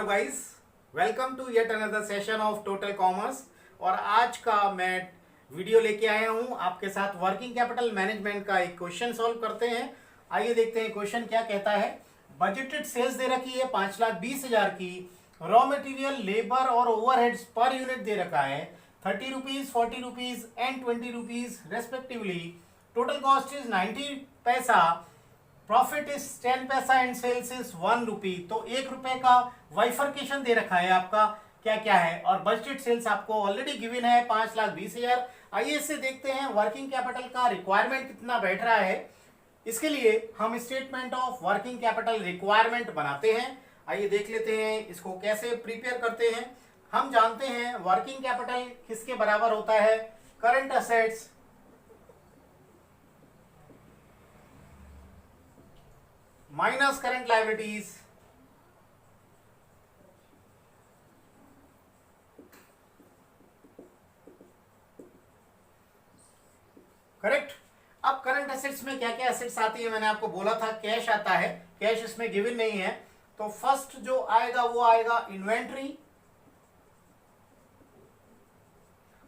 Guys, welcome to yet another session of total commerce. और आज का मैं वीडियो लेके आया हूं आपके साथ वर्किंग कैपिटल मैनेजमेंट का एक क्वेश्चन सॉल्व करते हैं। आइए देखते हैं क्वेश्चन क्या कहता है। बजटेड सेल्स दे रखी है 5,20,000 की। रॉ मटेरियल, लेबर और ओवरहेड्स पर यूनिट दे रखा है 30 rupees, 40 rupees and 20 rupees respectively. Total cost is 90 पैसा, प्रॉफिट इज 10 पैसा एंड सेल्स इज 1 रुपी। तो 1 रुपए का वाइफर्केशन दे रखा है आपका क्या क्या है, और बजटेड सेल्स आपको ऑलरेडी गिवन है 5,20,000। आइए इससे देखते हैं वर्किंग कैपिटल का रिक्वायरमेंट कितना बैठ रहा है। इसके लिए हम statement of working capital requirement बनाते हैं। आइए देख लेते हैं इसको कैसे प्रिपेयर करते हैं। हम जानते हैं वर्किंग कैपिटल किसके बराबर होता है, current assets minus current liabilities correct. अब करंट एसेट्स में क्या क्या एसेट्स आती है, मैंने आपको बोला था कैश आता है, कैश इसमें गिवन नहीं है। तो फर्स्ट जो आएगा वो आएगा इन्वेंट्री।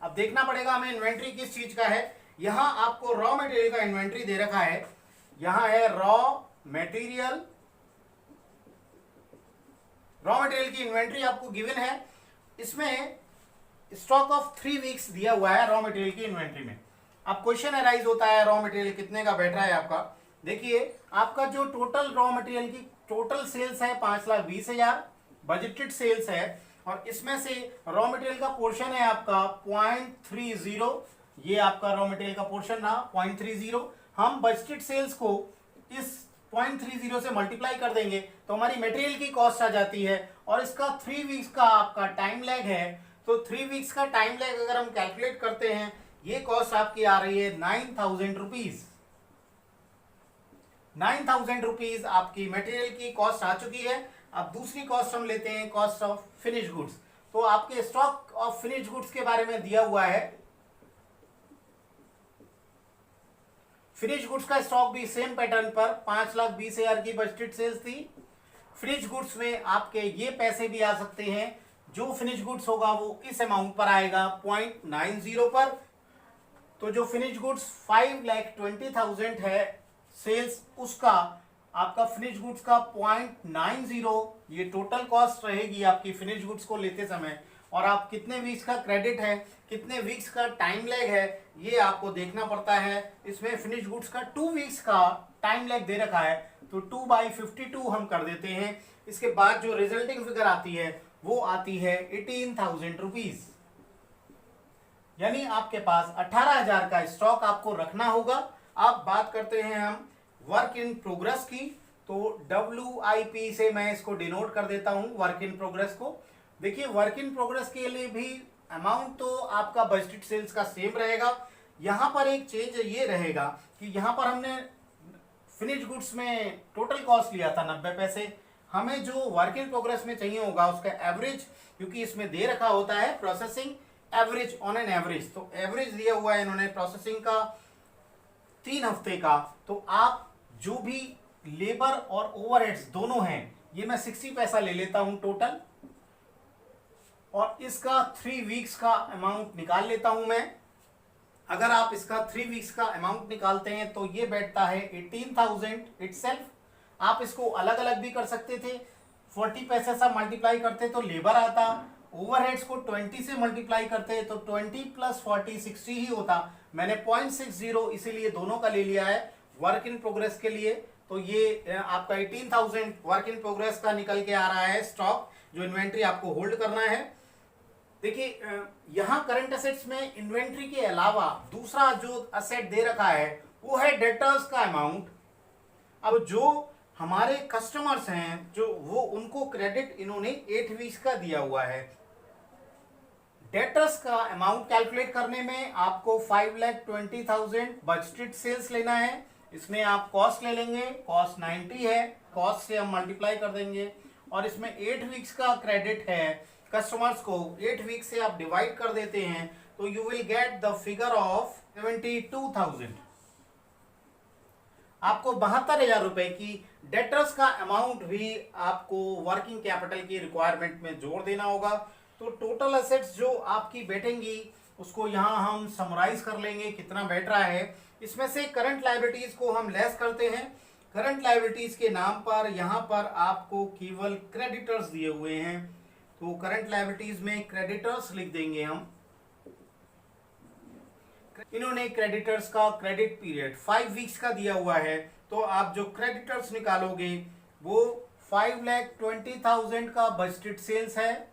अब देखना पड़ेगा हमें इन्वेंट्री किस चीज का है। यहां आपको रॉ मटेरियल का इन्वेंट्री दे रखा है, यहां है रॉ मटेरियल की इन्वेंट्री आपको गिवन है। इसमें स्टॉक ऑफ 3 वीक्स दिया हुआ है रॉ मटेरियल की इन्वेंट्री में। अब क्वेश्चन अराइज होता है रॉ मटेरियल कितने का बैठ रहा है आपका। देखिए आपका जो टोटल रॉ मटेरियल की टोटल सेल्स है 5,20,000 बजटेड सेल्स है, और इसमें से रॉ मटेरियल का पोर्शन है आपका 0.30। ये आपका रॉ मटेरियल का पोर्शन रहा 0.30। हम बजटेड सेल्स को इस 0.30 से मल्टीप्लाई कर देंगे तो हमारी मटेरियल की कॉस्ट आ जाती है। और इसका 3 वीक्स का आपका टाइम लैग है, तो 3 वीक्स का टाइम लैग अगर हम कैलकुलेट करते हैं, ये कॉस्ट आपकी आ रही है 9,000 रुपीज। 9,000 रुपीज आपकी मटेरियल की कॉस्ट आ चुकी है। अब दूसरी कॉस्ट हम लेते हैं कॉस्ट ऑफ फिनिश गुड्स। तो आपके स्टॉक ऑफ फिनिश गुड्स के बारे में दिया हुआ है। फिनिश गुड्स का स्टॉक भी सेम पैटर्न पर 5,20,000 की बजटेड सेल्स थी। फिनिश गुड्स में आपके ये पैसे भी आ सकते हैं, जो फिनिश गुड्स होगा वो इस अमाउंट पर आएगा 0.90 पर। तो जो फिनिश गुड्स 5,20,000 है सेल्स, उसका आपका फिनिश गुड्स का 0.90 ये टोटल कॉस्ट रहेगी आपकी फिनिश गुड्स को लेते समय। और आप कितने वीक्स का क्रेडिट है, कितने वीक्स का टाइम लैग है, ये आपको देखना पड़ता है। इसमें फिनिश गुड्स का 2 वीक्स का टाइम लैग दे रखा है, तो 2/52 हम कर देते हैं। इसके बाद जो रिजल्टिंग फिगर आती है वो आती है 18,000 रुपीज। यानी आपके पास 18,000 का स्टॉक आपको रखना होगा। अब बात करते हैं हम वर्क इन प्रोग्रेस की। तो WIP से मैं इसको डिनोट कर देता हूं वर्क इन प्रोग्रेस को। देखिए वर्क इन प्रोग्रेस के लिए भी अमाउंट तो आपका बजटेड सेल्स का सेम रहेगा। यहां पर एक चेंज ये रहेगा कि यहां पर हमने फिनिश गुड्स में टोटल कॉस्ट लिया था 90 पैसे। हमें जो वर्क इन प्रोग्रेस में चाहिए होगा उसका एवरेज, क्योंकि इसमें दे रखा होता है processing average on an average. तो एवरेज दिया हुआ है इन्होंने प्रोसेसिंग का 3 हफ्ते का। तो आप जो भी लेबर और ओवरहेड्स दोनों हैं, ये मैं 60 पैसा ले लेता हूं टोटल, और इसका 3 वीक्स का अमाउंट निकाल लेता हूं मैं। अगर आप इसका 3 वीक्स का अमाउंट निकालते हैं तो ये बैठता है 18,000 इटसेल्फ। आप इसको अलग अलग भी कर सकते थे, 40 पैसे से मल्टीप्लाई करते तो लेबर आता, ओवरहेड्स को 20 से मल्टीप्लाई करते तो 20 + 40 60 ही होता। मैंने 0.60 इसीलिए दोनों का ले लिया है वर्क इन प्रोग्रेस के लिए। तो ये आपका 18,000 वर्क इन प्रोग्रेस का निकल के आ रहा है स्टॉक, जो इन्वेंट्री आपको होल्ड करना है। देखिए यहां करंट एसेट्स में इन्वेंट्री के अलावा दूसरा जो असेट दे रखा है वो है डेटर्स का अमाउंट। अब जो हमारे कस्टमर्स हैं जो वो उनको क्रेडिट इन्होंने 8 वीक्स का दिया हुआ है। डेटर्स का अमाउंट कैलकुलेट करने में आपको 5,20,000 बजटेड सेल्स लेना है। इसमें आप कॉस्ट ले लेंगे, कॉस्ट 90 है, कॉस्ट से हम मल्टीप्लाई कर देंगे, और इसमें 8 वीक्स का क्रेडिट है कस्टमर्स को। 8 वीक से आप डिवाइड कर देते हैं तो you will get the figure of 72,000। आपको 72,000 रुपए की डेटर्स का अमाउंट भी आपको वर्किंग कैपिटल की रिक्वायरमेंट में जोड़ देना होगा। तो टोटल एसेट्स जो आपकी बैठेंगी उसको यहाँ हम समराइज कर लेंगे कितना बैठ रहा है। इसमें से करंट लायबिलिटीज को हम लेस करते हैं। करंट लायबिलिटीज के नाम पर यहाँ पर आपको केवल क्रेडिटर्स दिए हुए हैं, तो करंट लायबिलिटीज में क्रेडिटर्स लिख देंगे हम। इन्होंने क्रेडिटर्स का क्रेडिट पीरियड 5 वीक्स का दिया हुआ है, तो आप जो क्रेडिटर्स निकालोगे वो 5,20,000 का बजटेड सेल्स है।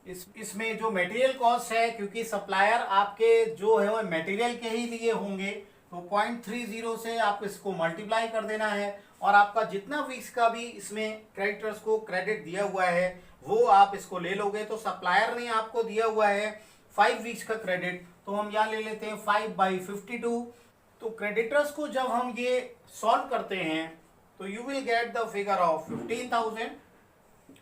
इसमें जो मटेरियल कॉस्ट है, क्योंकि सप्लायर आपके जो है वो मटेरियल के ही लिए होंगे, तो 0.30 से आप इसको मल्टीप्लाई कर देना है और आपका जितना वीक्स का भी इसमें क्रेडिटर्स को क्रेडिट दिया हुआ है वो आप इसको ले लोगे। तो सप्लायर ने आपको दिया हुआ है 5 वीक्स का क्रेडिट, तो हम यहाँ ले लेते हैं 5/52। तो क्रेडिटर्स को जब हम ये सॉल्व करते हैं तो you will get the figure of 15,000।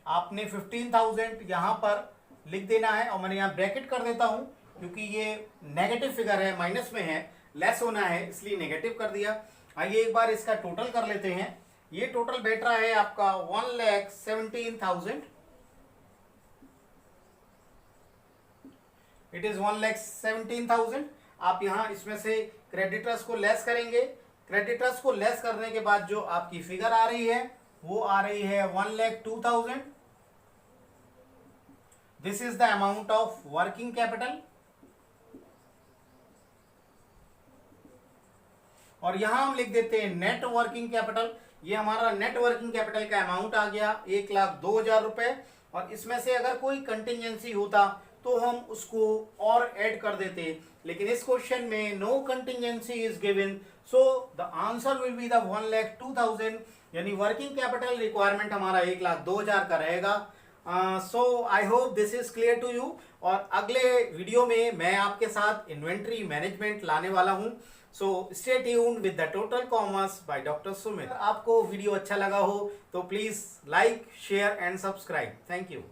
आपने 15,000 यहाँ पर लिख देना है और मैंने यहाँ ब्रैकेट कर देता हूँ क्योंकि ये नेगेटिव फिगर है, माइनस में है, लेस होना है इसलिए नेगेटिव कर दिया। आइए एक बार इसका टोटल कर लेते हैं। ये टोटल बैठ रहा है आपका 1,17,000। It is 1,17,000। आप यहाँ इसमें से क्रेडिटर्स को लेस करेंगे। क्रेडिटर्स को लेस करने के बाद जो आपकी फिगर आ रही है वो आ रही है 1,02,000। This is the amount of working capital. और यहां हम लिख देते हैं नेट वर्किंग कैपिटल। ये हमारा नेट वर्किंग कैपिटल का अमाउंट आ गया 1,02,000 रुपए। और इसमें से अगर कोई कंटिजेंसी होता तो हम उसको और ऐड कर देते, लेकिन इस क्वेश्चन में no contingency is given, so the answer will be the 1,02,000, यानी वर्किंग कैपिटल रिक्वायरमेंट हमारा 1,02,000 का रहेगा। So I hope this is clear to you. और अगले वीडियो में मैं आपके साथ इन्वेंट्री मैनेजमेंट लाने वाला हूं। So stay tuned with the total commerce by doctor Sumit. आपको वीडियो अच्छा लगा हो तो please like, share and subscribe. Thank you.